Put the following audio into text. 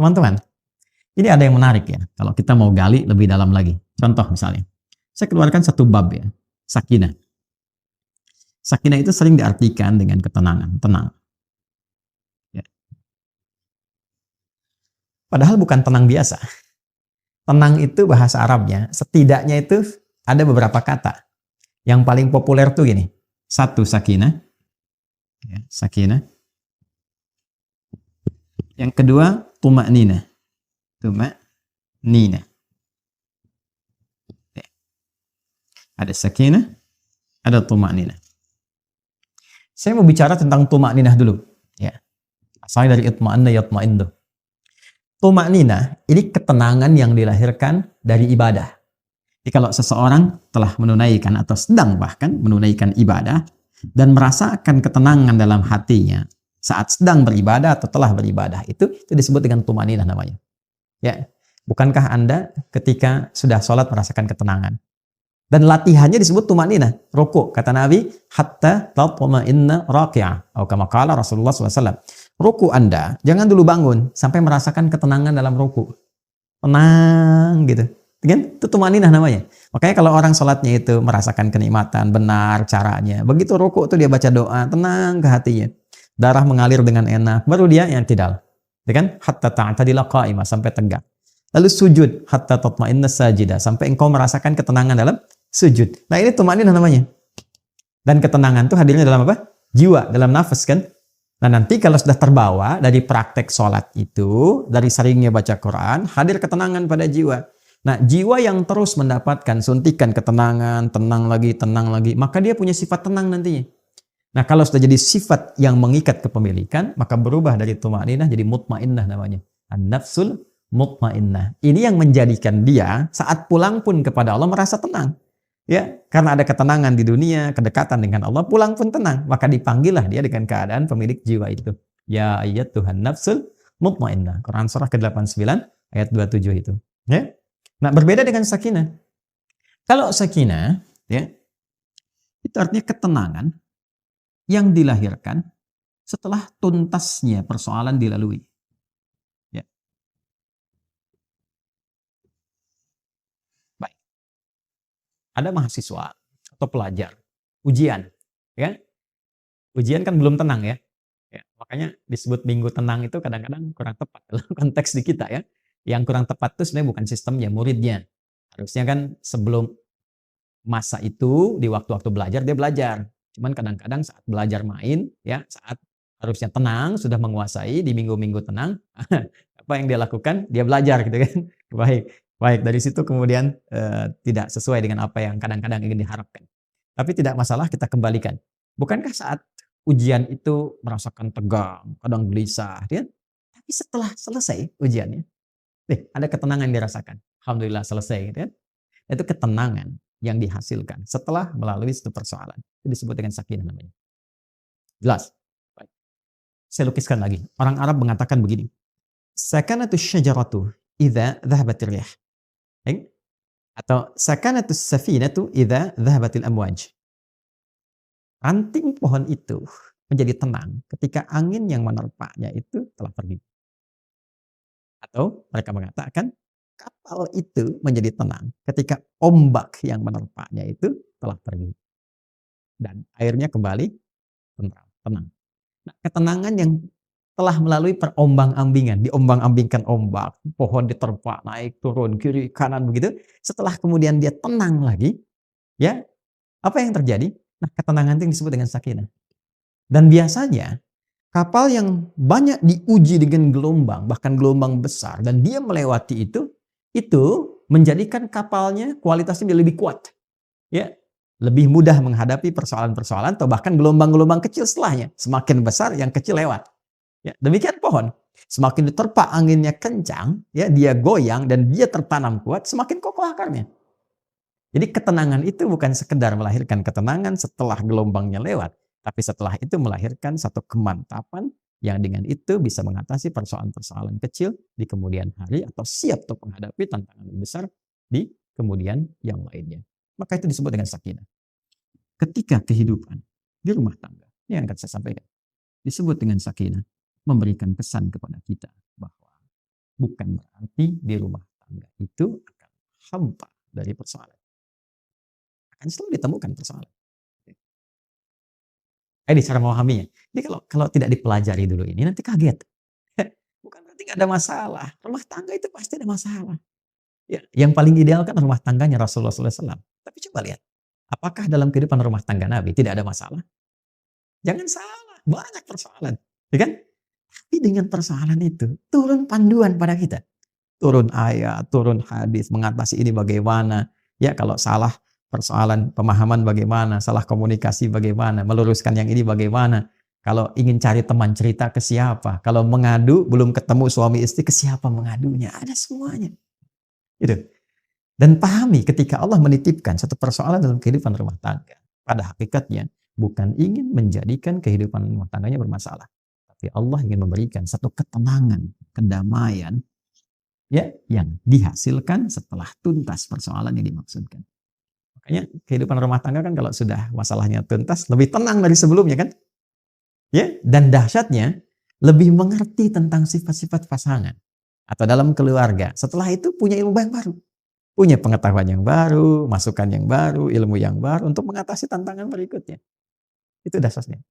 Teman-teman, ini ada yang menarik ya, kalau kita mau gali lebih dalam lagi. Contoh misalnya, saya keluarkan satu bab ya, sakinah. Sakinah itu sering diartikan dengan ketenangan, tenang. Ya. Padahal bukan tenang biasa. Tenang itu bahasa Arabnya, setidaknya itu ada beberapa kata. Yang paling populer tuh gini, satu sakinah, ya, sakinah. Yang kedua tuma'ninah, tuma'ninah. Ya. Ada sakinah, ada tuma'ninah. Saya mau bicara tentang tuma'ninah dulu. Ya. Asalnya dari itma'anna yatma'indu. Tuma'ninah ini ketenangan yang dilahirkan dari ibadah. Jadi kalau seseorang telah menunaikan atau sedang bahkan menunaikan ibadah dan merasakan ketenangan dalam hatinya saat sedang beribadah atau telah beribadah, itu disebut dengan tuma'ninah namanya. Ya. Bukankah Anda ketika sudah sholat merasakan ketenangan? Dan latihannya disebut tuma'ninah. Ruku, kata Nabi, hatta tatma'inna raki'ah. Atau kama qala Rasulullah SAW. Ruku Anda, jangan dulu bangun sampai merasakan ketenangan dalam ruku. Tenang gitu. Kan? Itu tuma'ninah namanya. Makanya kalau orang sholatnya itu merasakan kenikmatan, benar caranya. Begitu ruku itu dia baca doa, tenang ke hatinya. Darah mengalir dengan enak. Baru dia yang tidal. Kan? Hatta ta'tadila qa'imah, sampai tegak. Lalu sujud, hatta tatma'inna sajidah, sampai engkau merasakan ketenangan dalam sujud. Nah ini tuma'ninah namanya. Dan ketenangan itu hadirnya dalam apa? Jiwa, dalam nafas kan. Nah nanti kalau sudah terbawa dari praktek sholat itu, dari seringnya baca Quran, hadir ketenangan pada jiwa. Nah jiwa yang terus mendapatkan suntikan ketenangan, tenang lagi, maka dia punya sifat tenang nantinya. Nah kalau sudah jadi sifat yang mengikat kepemilikan, maka berubah dari tuma'ninah jadi mutmainnah namanya. An-nafsul mutmainnah. Ini yang menjadikan dia saat pulang pun kepada Allah merasa tenang. Ya, karena ada ketenangan di dunia, kedekatan dengan Allah, pulang pun tenang. Maka dipanggillah dia dengan keadaan pemilik jiwa itu. Ya ayyatuhan nafsul mutmainnah. Quran surah ke-89 ayat 27 itu. Ya. Nah, berbeda dengan sakinah. Kalau sakinah, ya, itu artinya ketenangan yang dilahirkan setelah tuntasnya persoalan dilalui. Ya. Baik. Ada mahasiswa atau pelajar, ujian, ya. Ujian kan belum tenang ya. Ya, makanya disebut minggu tenang itu kadang-kadang kurang tepat dalam konteks di kita ya. Yang kurang tepat itu sebenarnya bukan sistemnya, muridnya. Harusnya kan sebelum masa itu di waktu-waktu belajar dia belajar. Cuman kadang-kadang saat belajar main ya, saat harusnya tenang sudah menguasai di minggu-minggu tenang, apa yang dia lakukan? Dia belajar gitu kan. Baik, baik dari situ kemudian tidak sesuai dengan apa yang kadang-kadang ingin diharapkan. Tapi tidak masalah, kita kembalikan. Bukankah saat ujian itu merasakan tegang, kadang gelisah, ya? Tapi setelah selesai ujiannya, ada ketenangan yang dirasakan. Alhamdulillah selesai, gitu kan? Itu ketenangan yang dihasilkan setelah melalui satu persoalan. Itu disebut dengan sakinah namanya. Jelas? Baik. Saya lukiskan lagi. Orang Arab mengatakan begini. Sakanatu syajaratu idza dhahabatir rih. Atau sakanatu safinatu idza dhahabatil amwaj. Ranting pohon itu menjadi tenang ketika angin yang menerpanya itu telah pergi. Atau mereka mengatakan kapal itu menjadi tenang ketika ombak yang menerpanya itu telah pergi. Dan airnya kembali tenang. Nah, ketenangan yang telah melalui perombang-ambingan, diombang-ambingkan ombak, pohon diterpa, naik turun, kiri kanan begitu. Setelah kemudian dia tenang lagi, ya, apa yang terjadi? Nah, ketenangan itu yang disebut dengan sakinah. Dan biasanya kapal yang banyak diuji dengan gelombang, bahkan gelombang besar, dan dia melewati itu menjadikan kapalnya kualitasnya lebih kuat. Ya, lebih mudah menghadapi persoalan-persoalan atau bahkan gelombang-gelombang kecil setelahnya. Semakin besar, yang kecil lewat. Ya, demikian pohon. Semakin diterpa anginnya kencang, ya, dia goyang dan dia tertanam kuat, semakin kokoh akarnya. Jadi ketenangan itu bukan sekedar melahirkan ketenangan setelah gelombangnya lewat, tapi setelah itu melahirkan satu kemantapan yang dengan itu bisa mengatasi persoalan-persoalan kecil di kemudian hari atau siap untuk menghadapi tantangan besar di kemudian yang lainnya. Maka itu disebut dengan sakinah. Ketika kehidupan di rumah tangga, ini yang akan saya sampaikan, disebut dengan sakinah, memberikan pesan kepada kita bahwa bukan berarti di rumah tangga itu akan hampa dari persoalan. Akan selalu ditemukan persoalan. Ini cara memahaminya. Jadi kalau tidak dipelajari dulu ini nanti kaget. Bukan berarti nggak ada masalah. Rumah tangga itu pasti ada masalah. Ya, yang paling ideal kan rumah tangganya Rasulullah SAW. Tapi coba lihat, apakah dalam kehidupan rumah tangga Nabi tidak ada masalah? Jangan salah, banyak persoalan, ya kan? Tapi dengan persoalan itu turun panduan pada kita, turun ayat, turun hadis, mengatasi ini bagaimana? Ya kalau salah persoalan pemahaman bagaimana, salah komunikasi bagaimana, meluruskan yang ini bagaimana? Kalau ingin cari teman cerita ke siapa? Kalau mengadu belum ketemu suami istri ke siapa mengadunya? Ada semuanya. Gitu. Dan pahami ketika Allah menitipkan satu persoalan dalam kehidupan rumah tangga, pada hakikatnya bukan ingin menjadikan kehidupan rumah tangganya bermasalah, tapi Allah ingin memberikan satu ketenangan, kedamaian, ya, yang dihasilkan setelah tuntas persoalan yang dimaksudkan. Makanya kehidupan rumah tangga kan kalau sudah masalahnya tuntas lebih tenang dari sebelumnya kan? Ya, dan dahsyatnya lebih mengerti tentang sifat-sifat pasangan atau dalam keluarga. Setelah itu punya ilmu yang baru, punya pengetahuan yang baru, masukan yang baru, ilmu yang baru untuk mengatasi tantangan berikutnya. Itu dahsyatnya.